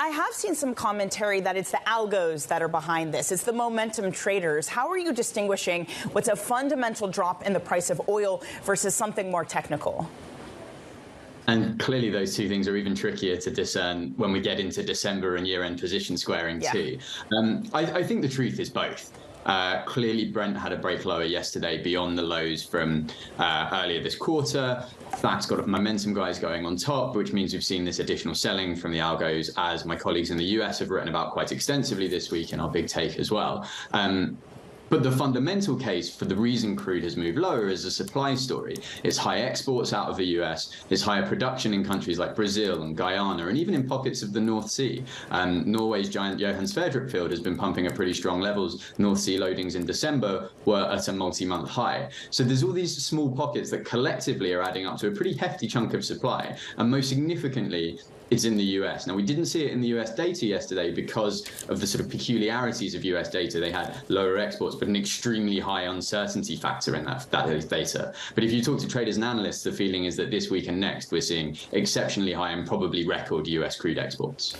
I have seen some commentary that it's the algos that are behind this. It's the momentum traders. How are you distinguishing what's a fundamental drop in the price of oil versus something more technical? And clearly those two things are even trickier to discern when we get into December and year-end position squaring too. I think the truth is both. Clearly, Brent had a break lower yesterday beyond the lows from earlier this quarter. That's got momentum guys going on top, which means we've seen this additional selling from the algos, as my colleagues in the US have written about quite extensively this week in our big take as well. But the fundamental case for the reason crude has moved lower is a supply story. It's high exports out of the US, it's higher production in countries like Brazil and Guyana, and even in pockets of the North Sea. Norway's giant Johan Sverdrup field has been pumping at pretty strong levels. North Sea loadings in December were at a multi-month high. So there's all these small pockets that collectively are adding up to a pretty hefty chunk of supply. And most significantly, it's in the US. Now, we didn't see it in the US data yesterday because of the sort of peculiarities of US data. They had lower exports, but an extremely high uncertainty factor in that data. But if you talk to traders and analysts, the feeling is that this week and next, we're seeing exceptionally high and probably record US crude exports.